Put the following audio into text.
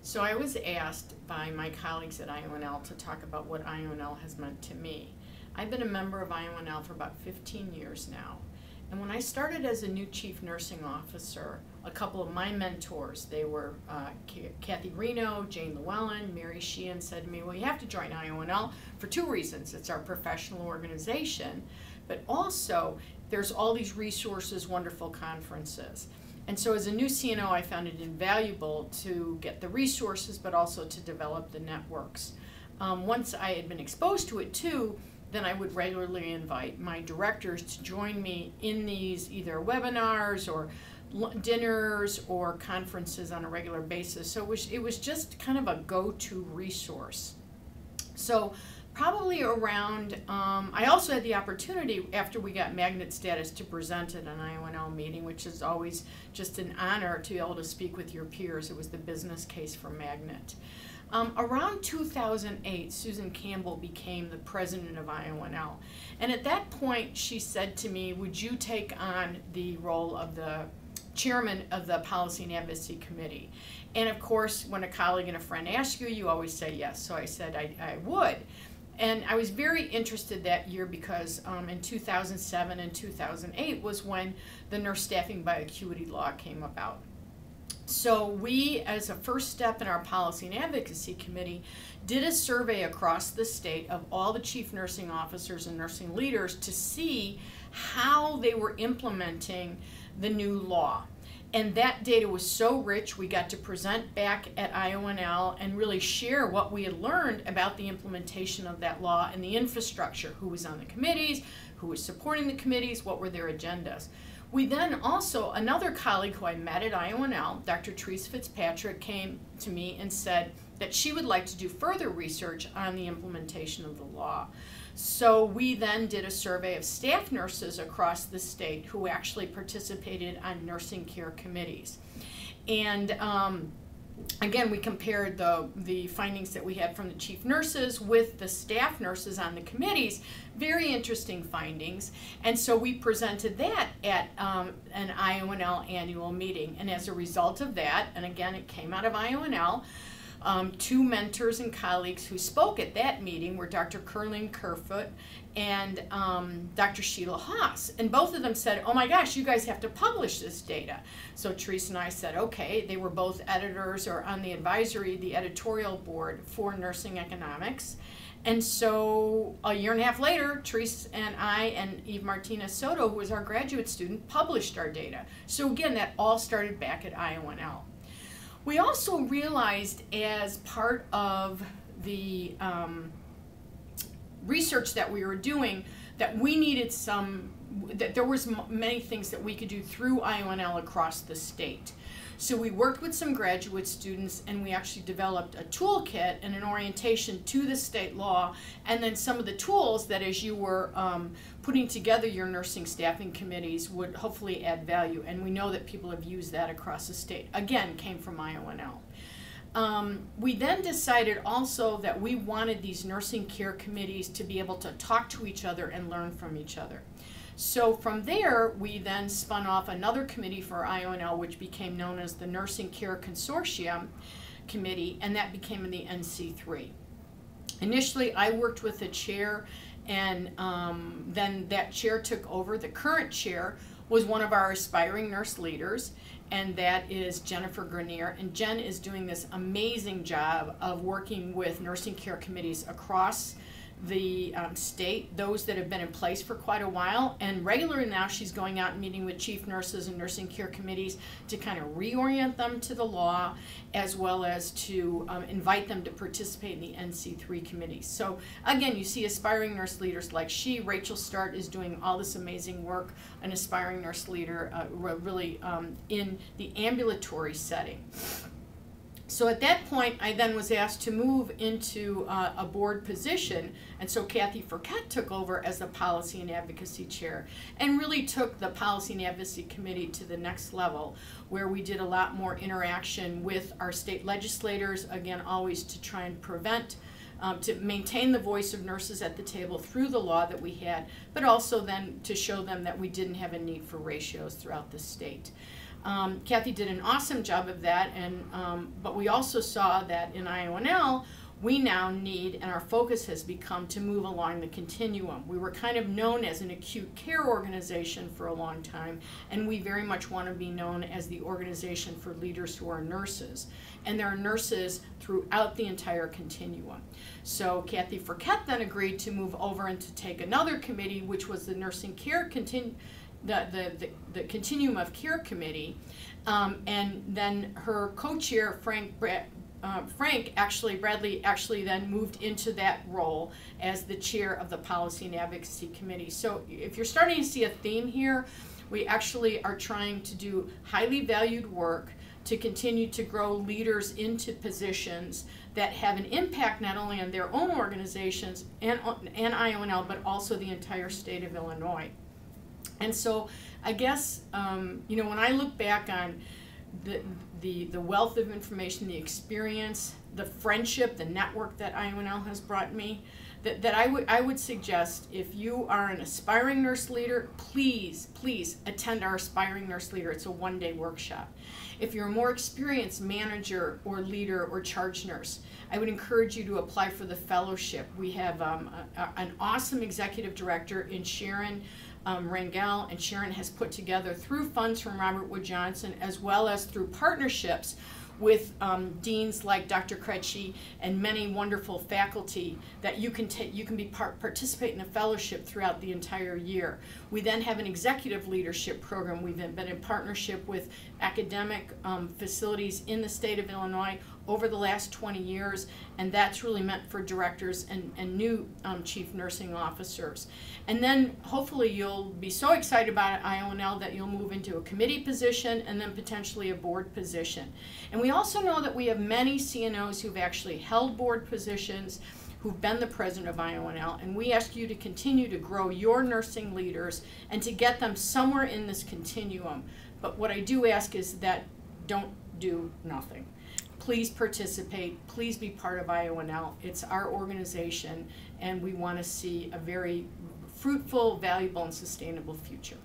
So I was asked by my colleagues at IONL to talk about what IONL has meant to me. I've been a member of IONL for about 15 years now. And when I started as a new chief nursing officer, a couple of my mentors, they were Kathy Reno, Jane Llewellyn, Mary Sheehan, said to me, well, you have to join IONL for two reasons. It's our professional organization, but also there's all these resources, wonderful conferences. And so as a new CNO, I found it invaluable to get the resources, but also to develop the networks. Once I had been exposed to it too, then I would regularly invite my directors to join me in these either webinars or dinners or conferences on a regular basis. So it was just kind of a go-to resource. So probably around, I also had the opportunity after we got magnet status to present at an IONL meeting, which is always just an honor to be able to speak with your peers. It was the business case for magnet. Around 2008, Susan Campbell became the president of IONL. And at that point, she said to me, would you take on the role of the chairman of the Policy and Advocacy Committee? And of course, when a colleague and a friend ask you, you always say yes. So I said I would. And I was very interested that year because in 2007 and 2008 was when the nurse staffing by acuity law came about. So we, as a first step in our Policy and Advocacy Committee, did a survey across the state of all the chief nursing officers and nursing leaders to see how they were implementing the new law. And that data was so rich, we got to present back at IONL and really share what we had learned about the implementation of that law and the infrastructure, who was on the committees, who was supporting the committees, what were their agendas. We then also, another colleague who I met at IONL, Dr. Trish Fitzpatrick, came to me and said that she would like to do further research on the implementation of the law. So we then did a survey of staff nurses across the state who actually participated on nursing care committees. And again, we compared the findings that we had from the chief nurses with the staff nurses on the committees. Very interesting findings. And so we presented that at an IONL annual meeting. And as a result of that, and again, it came out of IONL, two mentors and colleagues who spoke at that meeting were Dr. Kerlin Kerfoot and Dr. Sheila Haas. And both of them said, oh my gosh, you guys have to publish this data. So Teresa and I said, okay. They were both editors or on the advisory, the editorial board for nursing economics. And so a year and a half later, Teresa and I and Eve Martinez Soto, who was our graduate student, published our data. So again, that all started back at IONL. We also realized as part of the research that we were doing that we needed that there was many things that we could do through IONL across the state. So we worked with some graduate students and we actually developed a toolkit and an orientation to the state law and then some of the tools that as you were putting together your nursing staffing committees would hopefully add value. And we know that people have used that across the state. Again, came from IONL. We then decided also that we wanted these nursing care committees to be able to talk to each other and learn from each other. So from there, we then spun off another committee for IONL, which became known as the Nursing Care Consortium Committee, and that became the NC3. Initially, I worked with the chair, and then that chair took over. The current chair was one of our aspiring nurse leaders, and that is Jennifer Grenier. And Jen is doing this amazing job of working with nursing care committees across the state, those that have been in place for quite a while, and regularly now she's going out and meeting with chief nurses and nursing care committees to kind of reorient them to the law as well as to invite them to participate in the NC3 committees. So again, you see aspiring nurse leaders like Rachel Start is doing all this amazing work, an aspiring nurse leader really in the ambulatory setting. So at that point, I then was asked to move into a board position, and so Kathy Furquette took over as the Policy and Advocacy Chair and really took the Policy and Advocacy Committee to the next level, where we did a lot more interaction with our state legislators, again, always to try and to maintain the voice of nurses at the table through the law that we had, but also then to show them that we didn't have a need for ratios throughout the state. Kathy did an awesome job of that, and but we also saw that in IONL, we now need, and our focus has become to move along the continuum. We were kind of known as an acute care organization for a long time, and we very much want to be known as the organization for leaders who are nurses. And there are nurses throughout the entire continuum. So Kathy Firkett then agreed to move over and to take another committee, which was the Nursing Care the Continuum of Care Committee, and then her co-chair, Bradley actually then moved into that role as the chair of the Policy and Advocacy Committee. So if you're starting to see a theme here, we actually are trying to do highly valued work to continue to grow leaders into positions that have an impact not only on their own organizations and IONL, but also the entire state of Illinois. And so I guess, you know, when I look back on the wealth of information, the experience, the friendship, the network that IONL has brought me, that I would suggest if you are an aspiring nurse leader, please attend our Aspiring Nurse Leader. It's a one-day workshop. If you're a more experienced manager or leader or charge nurse, I would encourage you to apply for the fellowship. We have an awesome executive director in Sharon Rangel, and Sharon has put together through funds from Robert Wood Johnson as well as through partnerships with deans like Dr. Kretschi and many wonderful faculty that you can participate in a fellowship throughout the entire year. We then have an executive leadership program. We've been in partnership with academic facilities in the state of Illinois over the last 20 years, and that's really meant for directors and new chief nursing officers. And then hopefully you'll be so excited about IONL that you'll move into a committee position and then potentially a board position. And we also know that we have many CNOs who've actually held board positions, who've been the president of IONL, and we ask you to continue to grow your nursing leaders and to get them somewhere in this continuum. But what I do ask is that don't do nothing. Please participate, please be part of IONL. It's our organization, and we want to see a very fruitful, valuable, and sustainable future.